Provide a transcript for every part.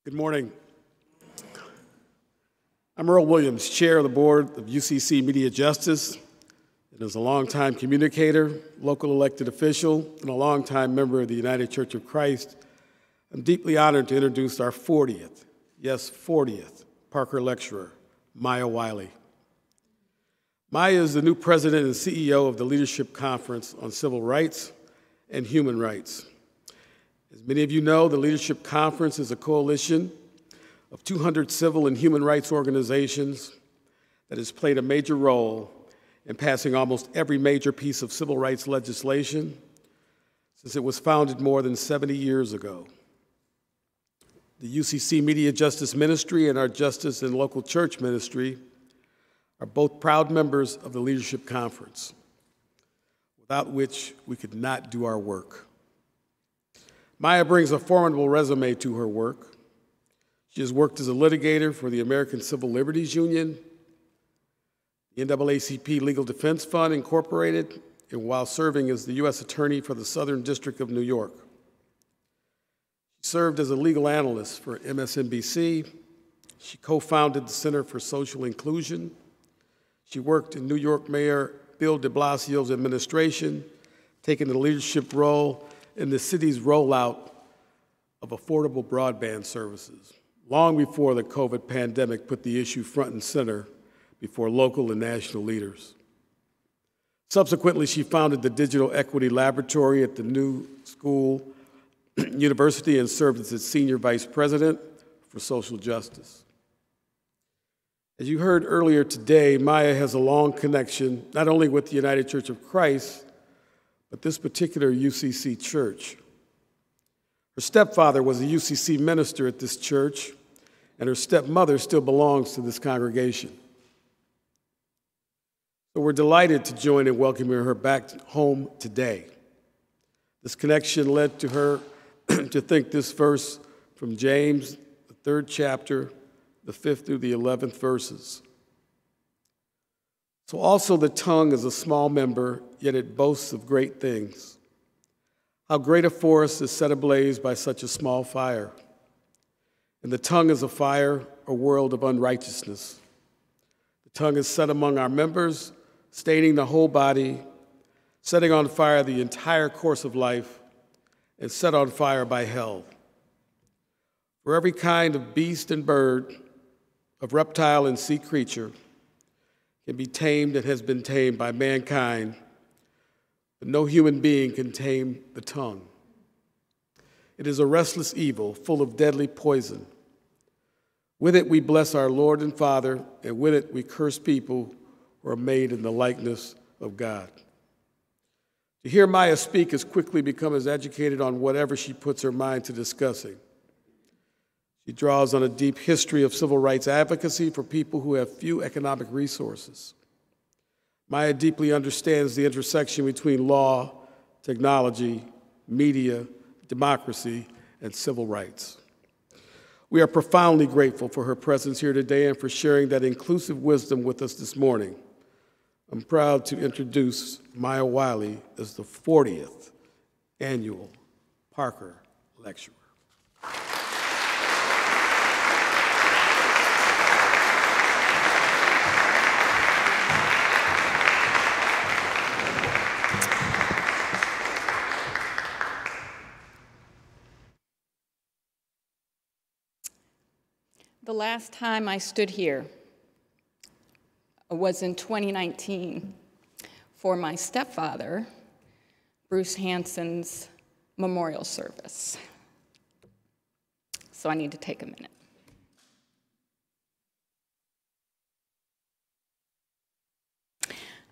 Good morning. I'm Earl Williams, Chair of the Board of UCC Media Justice, and as a longtime communicator, local elected official, and a longtime member of the United Church of Christ, I'm deeply honored to introduce our 40th, yes, 40th, Parker Lecturer, Maya Wiley. Maya is the new president and CEO of the Leadership Conference on Civil Rights and Human Rights. As many of you know, the Leadership Conference is a coalition of 200 civil and human rights organizations that has played a major role in passing almost every major piece of civil rights legislation since it was founded more than 70 years ago. The UCC Media Justice Ministry and our Justice and Local Church Ministry are both proud members of the Leadership Conference, without which we could not do our work. Maya brings a formidable resume to her work. She has worked as a litigator for the American Civil Liberties Union, the NAACP Legal Defense Fund, Incorporated, and while serving as the U.S. Attorney for the Southern District of New York. She served as a legal analyst for MSNBC. She co-founded the Center for Social Inclusion. She worked in New York Mayor Bill de Blasio's administration, taking a leadership role in the city's rollout of affordable broadband services, long before the COVID pandemic put the issue front and center before local and national leaders. Subsequently, she founded the Digital Equity Laboratory at the New School University and served as its senior vice president for social justice. As you heard earlier today, Maya has a long connection not only with the United Church of Christ, but this particular UCC church. Her stepfather was a UCC minister at this church, and her stepmother still belongs to this congregation. So we're delighted to join in welcoming her back home today. This connection led to her to think this verse from James, the 3rd chapter, the 5th through the 11th verses. So also the tongue is a small member, yet it boasts of great things. How great a forest is set ablaze by such a small fire. And the tongue is a fire, a world of unrighteousness. The tongue is set among our members, staining the whole body, setting on fire the entire course of life, and set on fire by hell. For every kind of beast and bird, of reptile and sea creature, can be tamed and has been tamed by mankind, but no human being can tame the tongue. It is a restless evil, full of deadly poison. With it we bless our Lord and Father, and with it we curse people who are made in the likeness of God. To hear Maya speak has quickly become as educated on whatever she puts her mind to discussing. She draws on a deep history of civil rights advocacy for people who have few economic resources. Maya deeply understands the intersection between law, technology, media, democracy, and civil rights. We are profoundly grateful for her presence here today and for sharing that inclusive wisdom with us this morning. I'm proud to introduce Maya Wiley as the 40th annual Parker Lecturer. The last time I stood here was in 2019 for my stepfather, Bruce Hansen's memorial service. So I need to take a minute.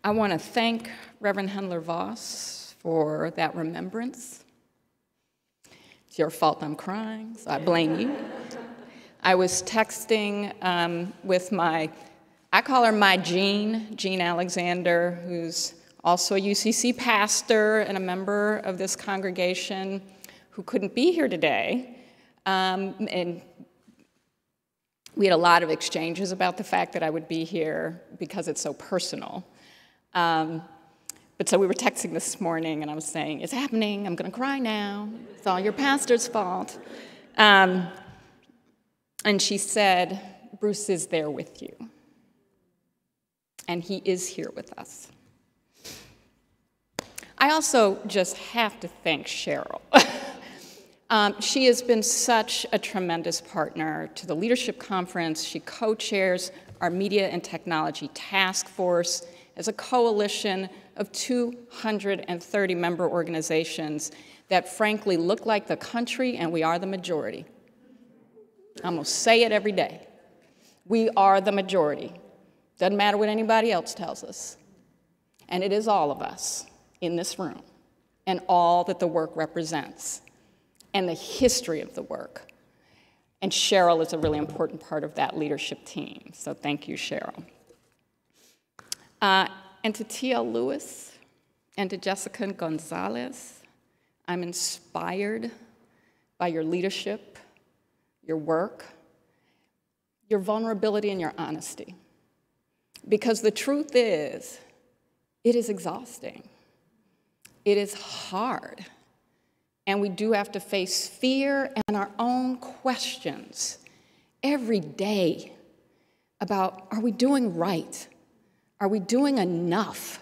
I want to thank Reverend Hendler Voss for that remembrance. It's your fault I'm crying, so I blame you. I was texting with I call her my Jean Alexander, who's also a UCC pastor and a member of this congregation who couldn't be here today. And we had a lot of exchanges about the fact that I would be here because it's so personal. But so we were texting this morning, and I was saying, it's happening, I'm going to cry now. It's all your pastor's fault. And she said, Bruce is there with you. And he is here with us. I also just have to thank Cheryl. She has been such a tremendous partner to the Leadership Conference. She co-chairs our Media and Technology Task Force as a coalition of 230 member organizations that frankly look like the country, and we are the majority. I'm gonna say it every day. We are the majority. Doesn't matter what anybody else tells us. And it is all of us in this room, and all that the work represents, and the history of the work. And Cheryl is a really important part of that leadership team, so thank you, Cheryl. And to T.L. Lewis and to Jessica Gonzalez, I'm inspired by your leadership, your work, your vulnerability, and your honesty. Because the truth is, it is exhausting. It is hard. And we do have to face fear and our own questions every day about, are we doing right? Are we doing enough?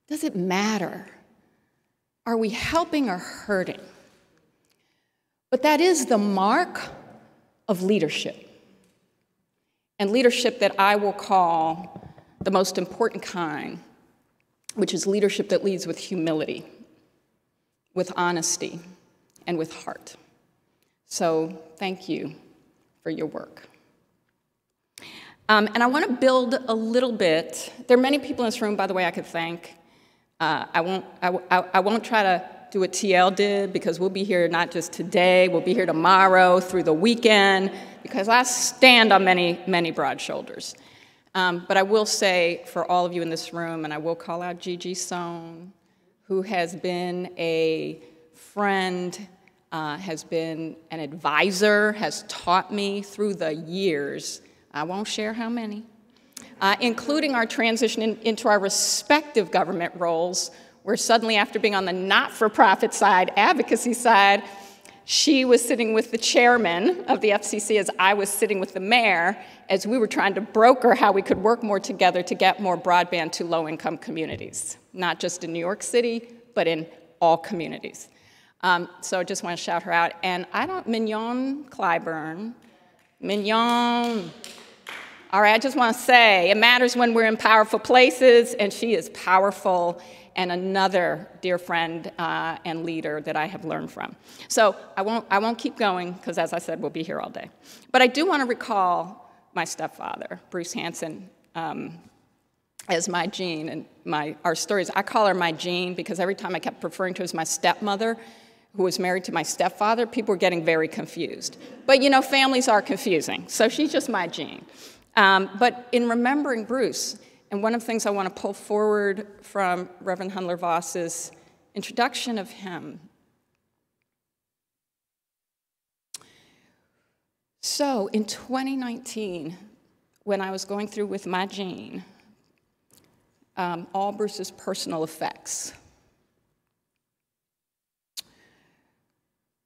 Does it matter? Are we helping or hurting? But that is the mark of leadership. And leadership that I will call the most important kind, which is leadership that leads with humility, with honesty, and with heart. So thank you for your work. And I want to build a little bit. There are many people in this room, by the way, I could thank. I won't try to do what TL did, because we'll be here not just today, we'll be here tomorrow, through the weekend, because I stand on many, many broad shoulders. But I will say, for all of you in this room, and I will call out Gigi Sohn, who has been a friend, has been an advisor, has taught me through the years, I won't share how many, including our transition into our respective government roles, where suddenly, after being on the not-for-profit side, advocacy side, she was sitting with the chairman of the FCC as I was sitting with the mayor, as we were trying to broker how we could work more together to get more broadband to low-income communities, not just in New York City, but in all communities. So I just want to shout her out. And Mignon Clyburn, Mignon. All right, I just want to say, it matters when we're in powerful places, and she is powerful, and another dear friend and leader that I have learned from. So I won't keep going, because as I said, we'll be here all day. But I do want to recall my stepfather, Bruce Hanson, as my Jean, and our stories. I call her my Jean because every time I kept referring to her as my stepmother, who was married to my stepfather, people were getting very confused. But you know, families are confusing, so she's just my Jean. But in remembering Bruce, and one of the things I want to pull forward from Reverend Hundler Voss's introduction of him. So in 2019, when I was going through with my Jean, all Bruce's personal effects,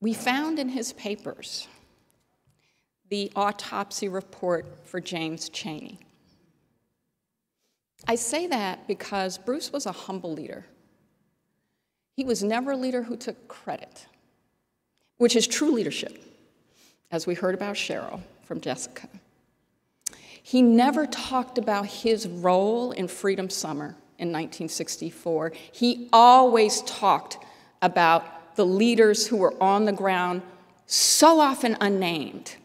we found in his papers the autopsy report for James Chaney. I say that because Bruce was a humble leader. He was never a leader who took credit, which is true leadership, as we heard about Cheryl from Jessica. He never talked about his role in Freedom Summer in 1964. He always talked about the leaders who were on the ground, so often unnamed.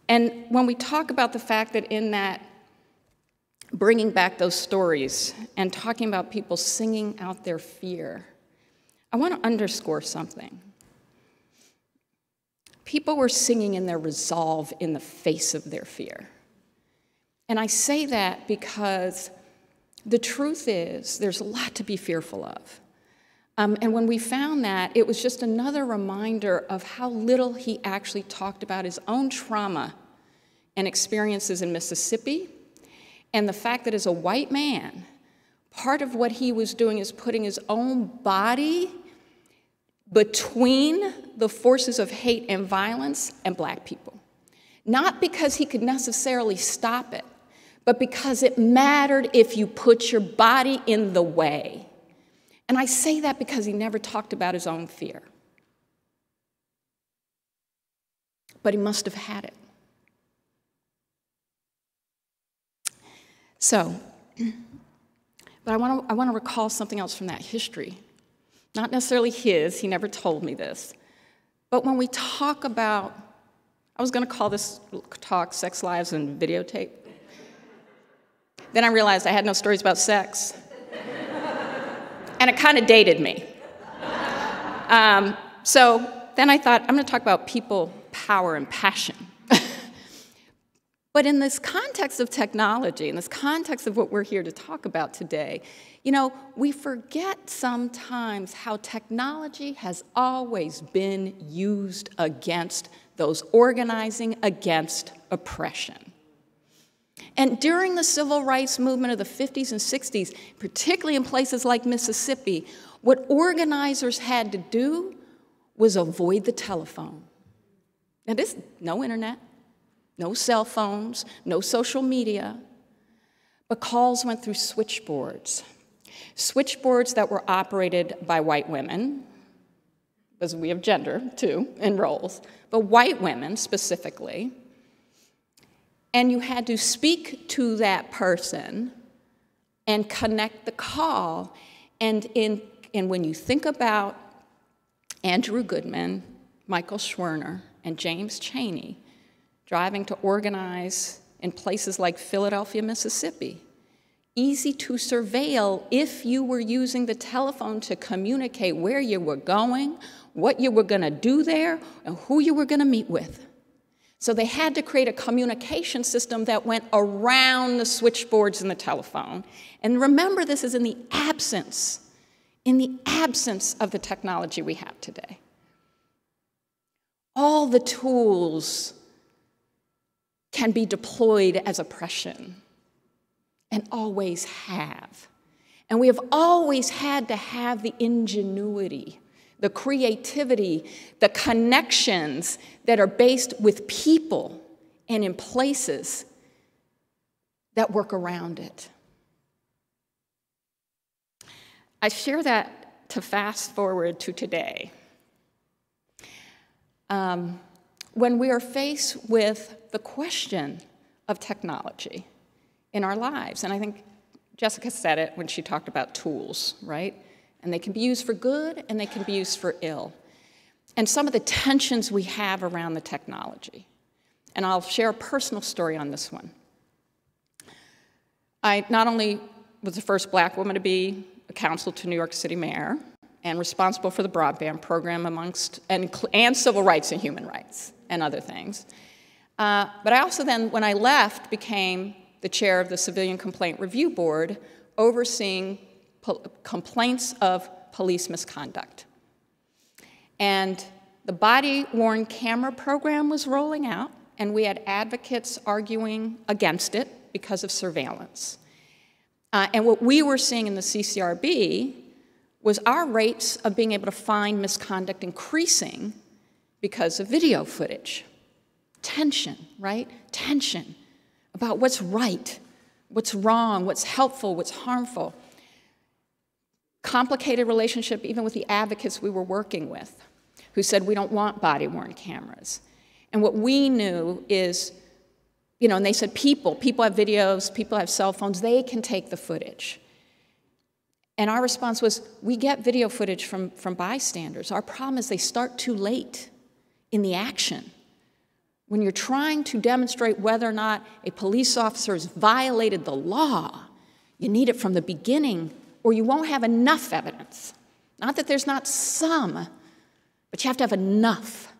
And when we talk about the fact that in that bringing back those stories and talking about people singing out their fear, I want to underscore something. People were singing in their resolve in the face of their fear. And I say that because the truth is there's a lot to be fearful of. And when we found that, it was just another reminder of how little he actually talked about his own trauma and experiences in Mississippi, and the fact that as a white man, part of what he was doing is putting his own body between the forces of hate and violence and black people. Not because he could necessarily stop it, but because it mattered if you put your body in the way. And I say that because he never talked about his own fear. But he must have had it. So, but I want to recall something else from that history. Not necessarily his, he never told me this. But when we talk about, I was going to call this talk Sex, Lives, and Videotape. Then I realized I had no stories about sex. And it kind of dated me. So then I thought, I'm going to talk about people, power, and passion. But in this context of technology, in this context of what we're here to talk about today, you know, we forget sometimes how technology has always been used against those organizing against oppression. And during the civil rights movement of the 50s and 60s, particularly in places like Mississippi, what organizers had to do was avoid the telephone. Now, there's no internet, no cell phones, no social media, but calls went through switchboards. Switchboards that were operated by white women, because we have gender, too, and roles, but white women specifically. And you had to speak to that person and connect the call. And when you think about Andrew Goodman, Michael Schwerner, and James Chaney driving to organize in places like Philadelphia, Mississippi, easy to surveil if you were using the telephone to communicate where you were going, what you were going to do there, and who you were going to meet with. So they had to create a communication system that went around the switchboards and the telephone. And remember, this is in the absence of the technology we have today. All the tools can be deployed as oppression, and always have. And we have always had to have the ingenuity, the creativity, the connections that are based with people and in places that work around it. I share that to fast forward to today. When we are faced with the question of technology in our lives, and I think Jessica said it when she talked about tools, right? And they can be used for good and they can be used for ill. And some of the tensions we have around the technology. And I'll share a personal story on this one. I not only was the first Black woman to be a council to New York City mayor and responsible for the broadband program and civil rights and human rights and other things. But I also then, when I left, became the chair of the Civilian Complaint Review Board, overseeing complaints of police misconduct. And the body-worn camera program was rolling out, and we had advocates arguing against it because of surveillance. And what we were seeing in the CCRB was our rates of being able to find misconduct increasing because of video footage. Tension, right? Tension about what's right, what's wrong, what's helpful, what's harmful. Complicated relationship even with the advocates we were working with, who said we don't want body-worn cameras. And what we knew is, you know, and they said people have videos, people have cell phones, they can take the footage. And our response was, we get video footage from bystanders. Our problem is they start too late in the action. When you're trying to demonstrate whether or not a police officer has violated the law, you need it from the beginning, or you won't have enough evidence. Not that there's not some, but you have to have enough.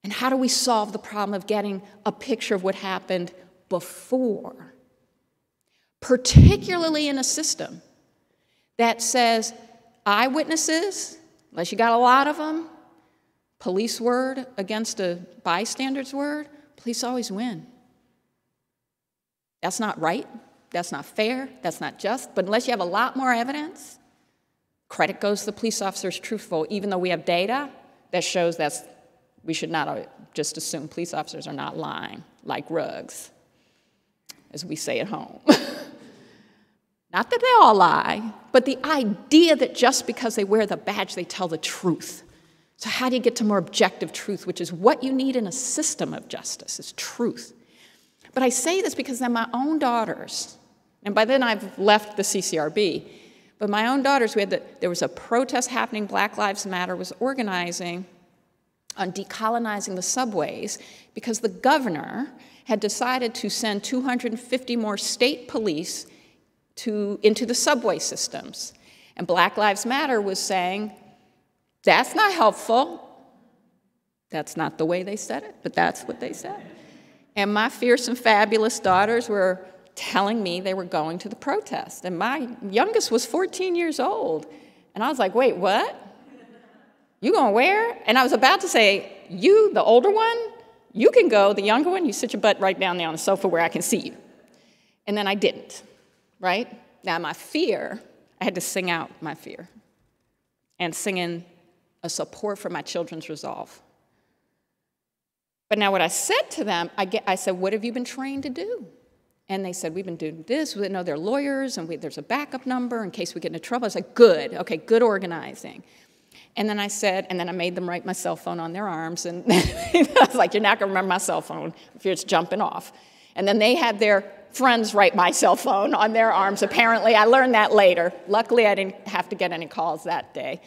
And how do we solve the problem of getting a picture of what happened before? Particularly in a system that says eyewitnesses, unless you got a lot of them, police word against a bystander's word, police always win. That's not right, that's not fair, that's not just, but unless you have a lot more evidence, credit goes to the police officer's truthful, even though we have data that shows that's we should not just assume police officers are not lying like rugs, as we say at home. Not that they all lie, but the idea that just because they wear the badge, they tell the truth. So how do you get to more objective truth, which is what you need in a system of justice, is truth. But I say this because then my own daughters, and by then I've left the CCRB, but my own daughters, there was a protest happening, Black Lives Matter was organizing on decolonizing the subways because the governor had decided to send 250 more state police into the subway systems. And Black Lives Matter was saying, that's not helpful. That's not the way they said it, but that's what they said. And my fierce and fabulous daughters were telling me they were going to the protest. And my youngest was 14 years old. And I was like, wait, what? You going where? And I was about to say, you, the older one, you can go. The younger one, you sit your butt right down there on the sofa where I can see you. And then I didn't, right? Now my fear, I had to sing out my fear and sing in a support for my children's resolve. But now what I said to them, I said, what have you been trained to do? And they said, we've been doing this. We know they're lawyers, and there's a backup number in case we get into trouble. I was like, good, okay, good organizing. And then I said, and then I made them write my cell phone on their arms, and I was like, you're not gonna remember my cell phone if it's jumping off. And then they had their friends write my cell phone on their arms, apparently. I learned that later. Luckily, I didn't have to get any calls that day.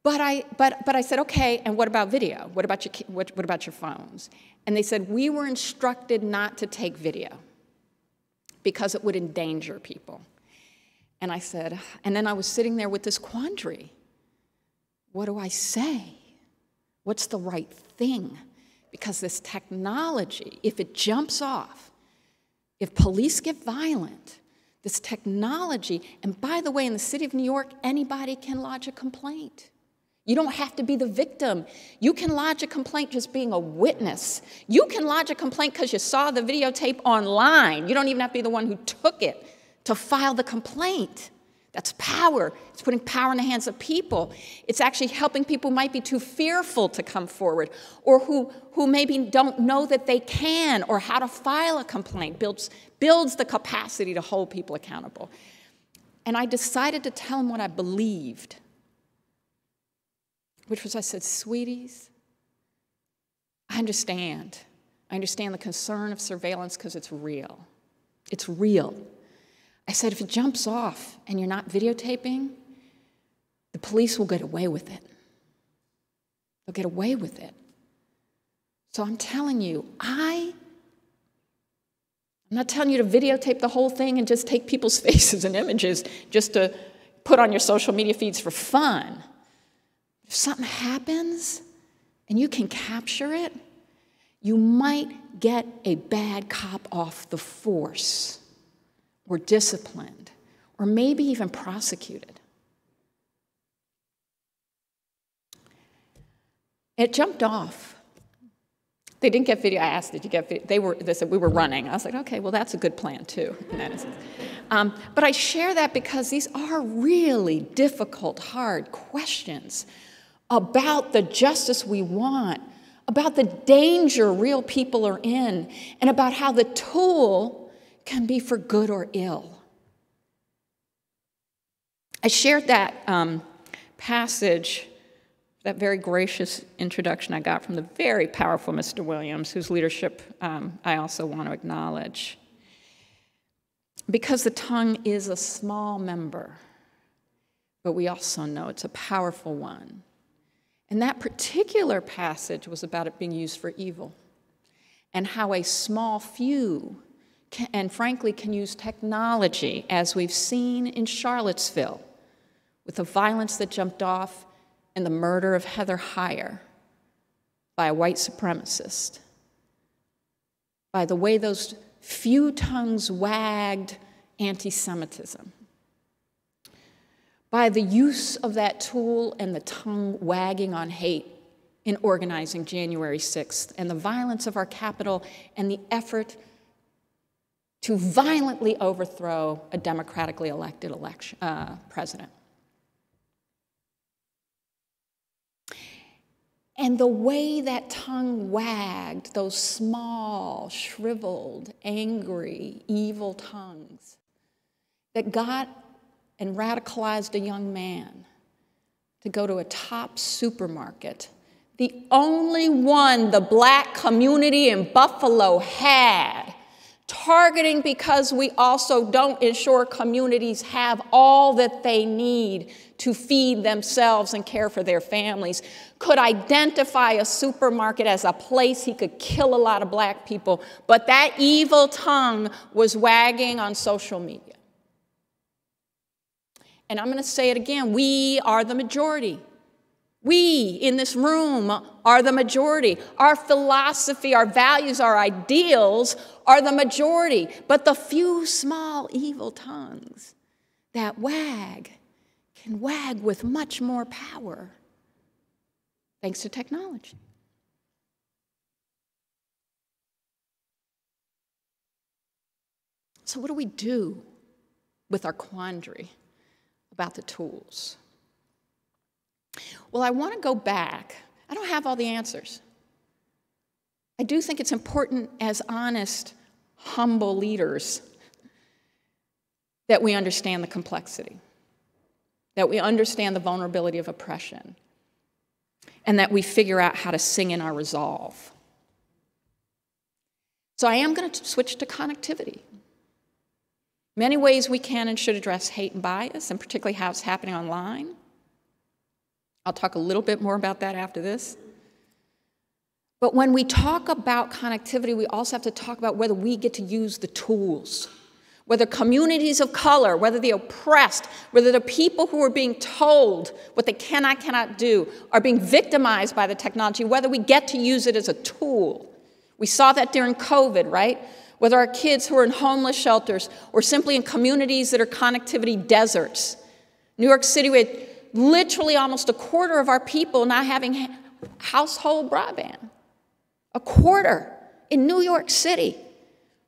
But I said, okay, and what about video? What about your phones? And they said, we were instructed not to take video because it would endanger people. And I said, and then I was sitting there with this quandary. What do I say? What's the right thing? Because this technology, if it jumps off, if police get violent, this technology, and by the way, in the city of New York, anybody can lodge a complaint. You don't have to be the victim. You can lodge a complaint just being a witness. You can lodge a complaint because you saw the videotape online. You don't even have to be the one who took it to file the complaint. That's power. It's putting power in the hands of people. It's actually helping people who might be too fearful to come forward, or who maybe don't know that they can or how to file a complaint. Builds the capacity to hold people accountable. And I decided to tell them what I believed, which was, I said, sweeties, I understand. I understand the concern of surveillance because it's real. It's real. I said, if it jumps off and you're not videotaping, the police will get away with it. They'll get away with it. So I'm telling you, I'm not telling you to videotape the whole thing and just take people's faces and images just to put on your social media feeds for fun. If something happens and you can capture it, you might get a bad cop off the force, or disciplined, or maybe even prosecuted. It jumped off. They didn't get video. I asked, did you get video? They said, we were running. I was like, okay, well, that's a good plan, too, in that instance. But I share that because these are really difficult, hard questions about the justice we want, about the danger real people are in, and about how the tool can be for good or ill. I shared that passage, that very gracious introduction I got from the very powerful Mr. Williams, whose leadership I also want to acknowledge. Because the tongue is a small member, but we also know it's a powerful one. And that particular passage was about it being used for evil, and how a small few and frankly can use technology, as we've seen in Charlottesville, with the violence that jumped off and the murder of Heather Heyer by a white supremacist, by the way those few tongues wagged anti-Semitism, by the use of that tool and the tongue wagging on hate in organizing January 6th, and the violence of our Capitol and the effort to violently overthrow a democratically elected president. And the way that tongue wagged, those small, shriveled, angry, evil tongues that got and radicalized a young man to go to a top supermarket, the only one the black community in Buffalo had, targeting because we also don't ensure communities have all that they need to feed themselves and care for their families, could identify a supermarket as a place he could kill a lot of black people, but that evil tongue was wagging on social media. And I'm going to say it again, we are the majority. We in this room are the majority. Our philosophy, our values, our ideals are the majority. But the few small evil tongues that wag can wag with much more power thanks to technology. So what do we do with our quandary about the tools? Well, I want to go back. I don't have all the answers. I do think it's important as honest, humble leaders that we understand the complexity, that we understand the vulnerability of oppression, and that we figure out how to sing in our resolve. So I am going to switch to connectivity. Many ways we can and should address hate and bias, and particularly how it's happening online. I'll talk a little bit more about that after this. But when we talk about connectivity, we also have to talk about whether we get to use the tools, whether communities of color, whether the oppressed, whether the people who are being told what they cannot do are being victimized by the technology, whether we get to use it as a tool. We saw that during COVID, right? Whether our kids who are in homeless shelters or simply in communities that are connectivity deserts. New York City, we had literally almost a quarter of our people not having household broadband. A quarter in New York City. I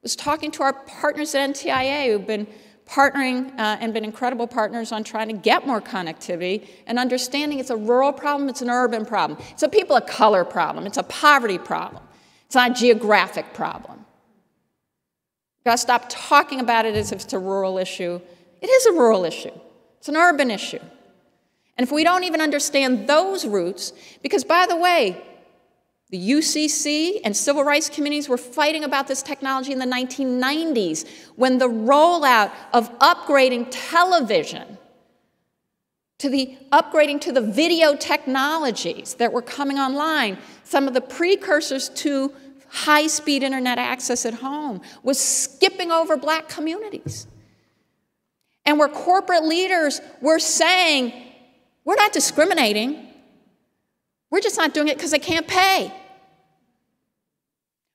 was talking to our partners at NTIA who've been partnering and been incredible partners on trying to get more connectivity and understanding it's a rural problem, it's an urban problem. It's a people of color problem, it's a poverty problem. It's not a geographic problem. We've got to stop talking about it as if it's a rural issue. It is a rural issue. It's an urban issue. And if we don't even understand those roots, because by the way, the UCC and civil rights communities were fighting about this technology in the 1990s when the rollout of upgrading television upgrading to the video technologies that were coming online, some of the precursors to high-speed internet access at home, was skipping over black communities. And where corporate leaders were saying, we're not discriminating, we're just not doing it because they can't pay.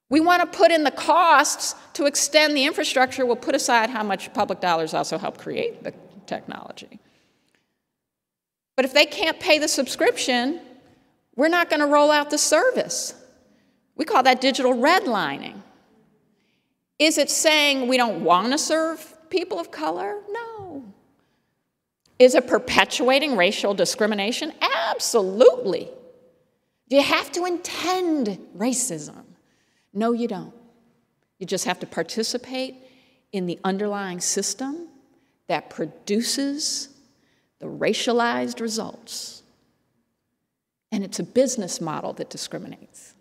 We want to put in the costs to extend the infrastructure. We'll put aside how much public dollars also help create the technology. But if they can't pay the subscription, we're not going to roll out the service. We call that digital redlining. Is it saying we don't want to serve people of color? No. Is it perpetuating racial discrimination? Absolutely. Do you have to intend racism? No, you don't. You just have to participate in the underlying system that produces the racialized results. And it's a business model that discriminates.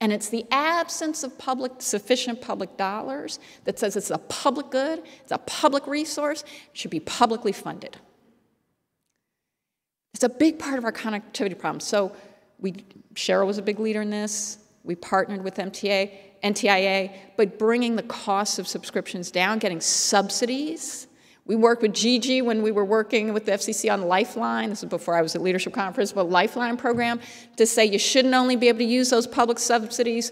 And it's the absence of sufficient public dollars that says it's a public good, it's a public resource, it should be publicly funded. It's a big part of our connectivity problem. So Cheryl was a big leader in this. We partnered with NTIA, but bringing the cost of subscriptions down, getting subsidies. We worked with Gigi when we were working with the FCC on Lifeline. This was before I was at Leadership Conference, but Lifeline program to say you shouldn't only be able to use those public subsidies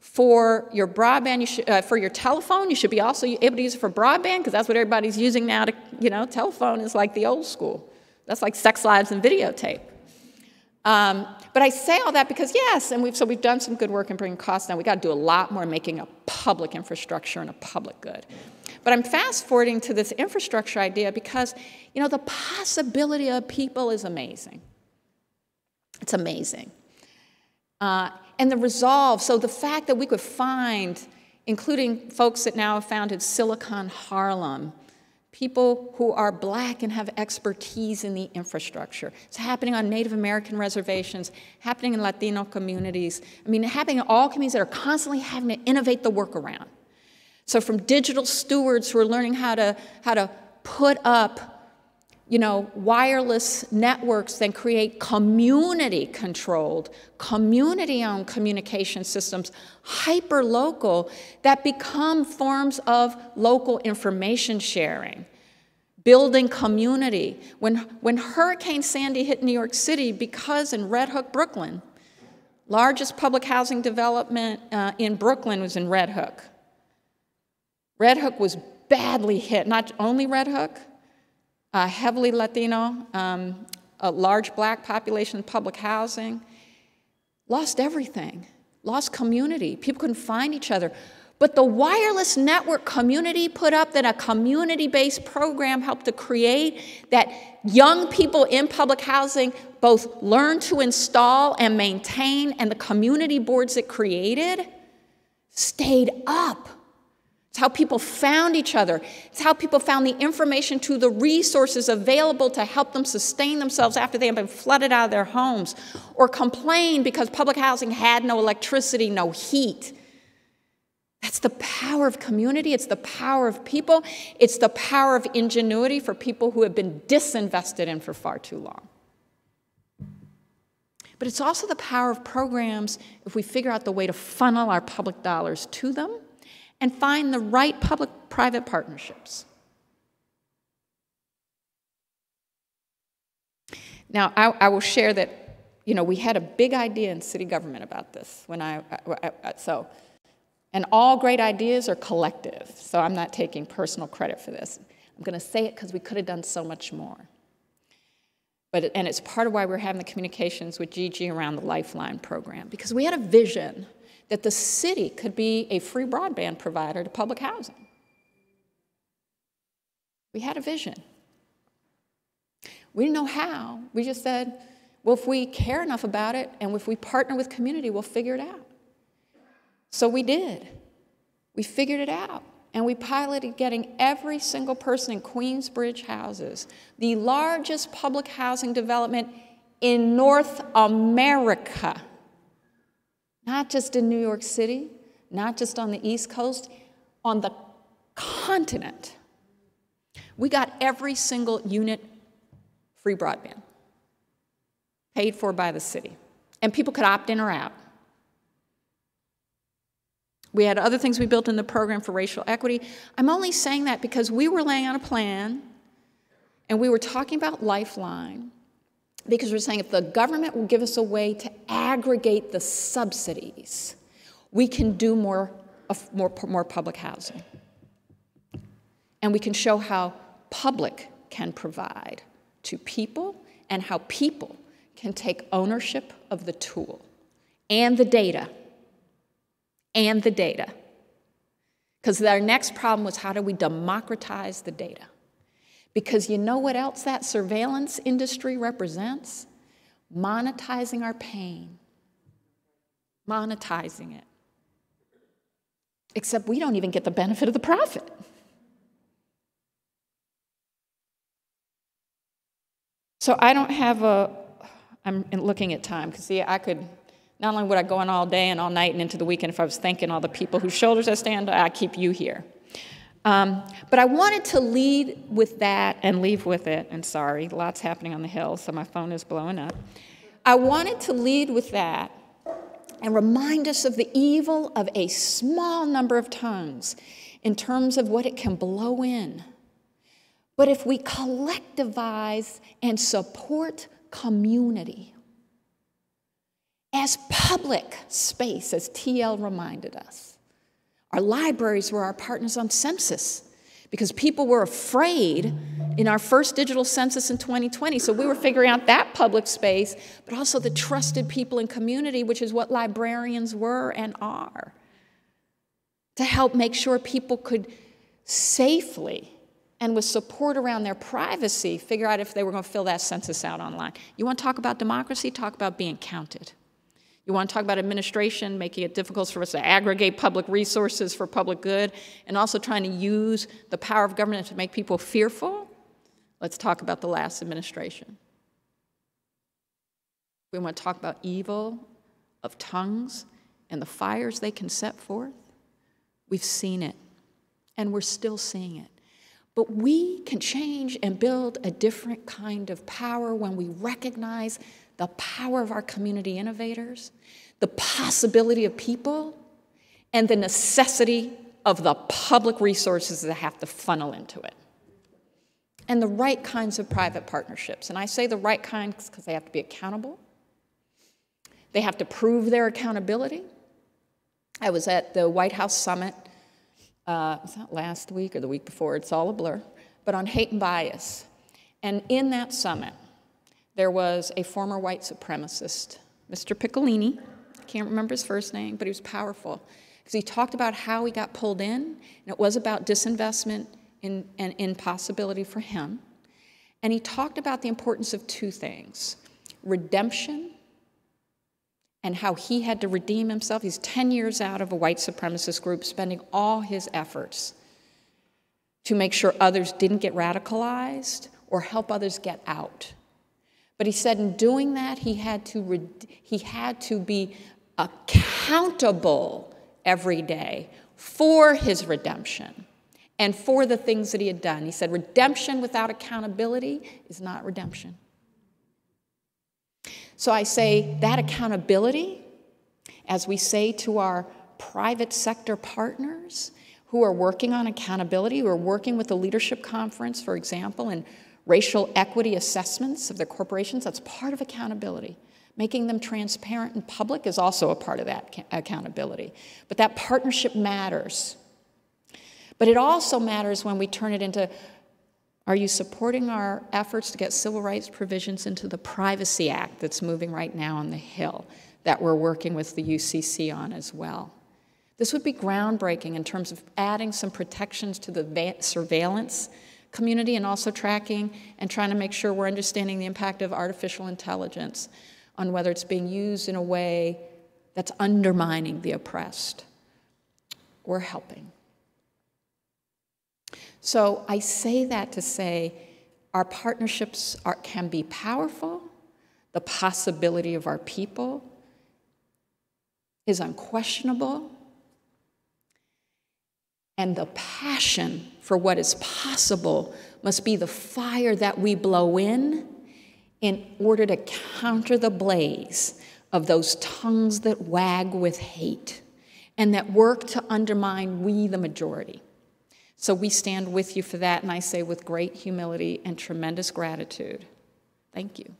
for your broadband, for your telephone. You should be also able to use it for broadband because that's what everybody's using now. Telephone is like the old school. That's like sex lives and videotape. But I say all that because yes, and we've done some good work in bringing costs down. We got to do a lot more in making a public infrastructure and a public good. But I'm fast forwarding to this infrastructure idea because, the possibility of people is amazing. It's amazing. and the resolve. So the fact that we could find, including folks that now have founded Silicon Harlem, people who are Black and have expertise in the infrastructure. It's happening on Native American reservations, happening in Latino communities. I mean, happening in all communities that are constantly having to innovate the workaround. So from digital stewards who are learning how to put up, wireless networks that create community-controlled, community-owned communication systems, hyper-local, that become forms of local information sharing, building community. When Hurricane Sandy hit New York City, because in Red Hook, Brooklyn, largest public housing development in Brooklyn was in Red Hook. Red Hook was badly hit, not only Red Hook, heavily Latino, a large Black population in public housing, lost everything, lost community. People couldn't find each other. But the wireless network community put up that a community-based program helped to create that young people in public housing both learned to install and maintain, and the community boards it created stayed up. It's how people found each other. It's how people found the information to the resources available to help them sustain themselves after they had been flooded out of their homes or complained because public housing had no electricity, no heat. That's the power of community. It's the power of people. It's the power of ingenuity for people who have been disinvested in for far too long. But it's also the power of programs if we figure out the way to funnel our public dollars to them and find the right public-private partnerships. Now, I will share that, we had a big idea in city government about this and all great ideas are collective, so I'm not taking personal credit for this. I'm gonna say it because we could have done so much more. And it's part of why we're having the communications with Gigi around the Lifeline program, because we had a vision that the city could be a free broadband provider to public housing. We had a vision. We didn't know how. We just said, well, if we care enough about it and if we partner with community, we'll figure it out. So we did. We figured it out. And we piloted getting every single person in Queensbridge houses, the largest public housing development in North America. Not just in New York City, not just on the East Coast, on the continent. We got every single unit free broadband, paid for by the city. And people could opt in or out. We had other things we built in the program for racial equity. I'm only saying that because we were laying out a plan, and we were talking about Lifeline, because we're saying if the government will give us a way to aggregate the subsidies, we can do more public housing. And we can show how public can provide to people and how people can take ownership of the tool and the data. Because our next problem was, how do we democratize the data? Because you know what else that surveillance industry represents? Monetizing our pain. Monetizing it. Except we don't even get the benefit of the profit. So I don't have I'm looking at time, because see, not only would I go on all day and all night and into the weekend if I was thanking all the people whose shoulders I stand on, I keep you here. But I wanted to lead with that and leave with it, and sorry, lots happening on the Hill, so my phone is blowing up. I wanted to lead with that and remind us of the evil of a small number of tongues in terms of what it can blow in. But if we collectivize and support community as public space, as TL reminded us. Our libraries were our partners on census because people were afraid in our first digital census in 2020. So we were figuring out that public space, but also the trusted people in community, which is what librarians were and are, to help make sure people could safely and with support around their privacy figure out if they were going to fill that census out online. You want to talk about democracy? Talk about being counted. You want to talk about administration, making it difficult for us to aggregate public resources for public good, and also trying to use the power of government to make people fearful? Let's talk about the last administration. We want to talk about evil of tongues and the fires they can set forth. We've seen it, and we're still seeing it. But we can change and build a different kind of power when we recognize the power of our community innovators, the possibility of people, and the necessity of the public resources that have to funnel into it. And the right kinds of private partnerships. And I say the right kinds because they have to be accountable. They have to prove their accountability. I was at the White House Summit, was that last week or the week before? It's all a blur, but on hate and bias. And in that summit, there was a former white supremacist, Mr. Piccolini. I can't remember his first name, but he was powerful because he talked about how he got pulled in, and it was about disinvestment and impossibility for him. And he talked about the importance of two things: redemption, and how he had to redeem himself. He's 10 years out of a white supremacist group, spending all his efforts to make sure others didn't get radicalized or help others get out. But he said in doing that, he had to be accountable every day for his redemption and for the things that he had done. He said redemption without accountability is not redemption. So I say that accountability, as we say to our private sector partners who are working on accountability, who are working with the Leadership Conference, for example, and racial equity assessments of their corporations, that's part of accountability. Making them transparent and public is also a part of that accountability. But that partnership matters. But it also matters when we turn it into, are you supporting our efforts to get civil rights provisions into the Privacy Act that's moving right now on the Hill, that we're working with the UCC on as well? This would be groundbreaking in terms of adding some protections to the surveillance community and also tracking and trying to make sure we're understanding the impact of artificial intelligence on whether it's being used in a way that's undermining the oppressed or helping. So I say that to say our partnerships can be powerful. The possibility of our people is unquestionable. And the passion for what is possible must be the fire that we blow in order to counter the blaze of those tongues that wag with hate and that work to undermine we, the majority. So we stand with you for that, and I say with great humility and tremendous gratitude, thank you.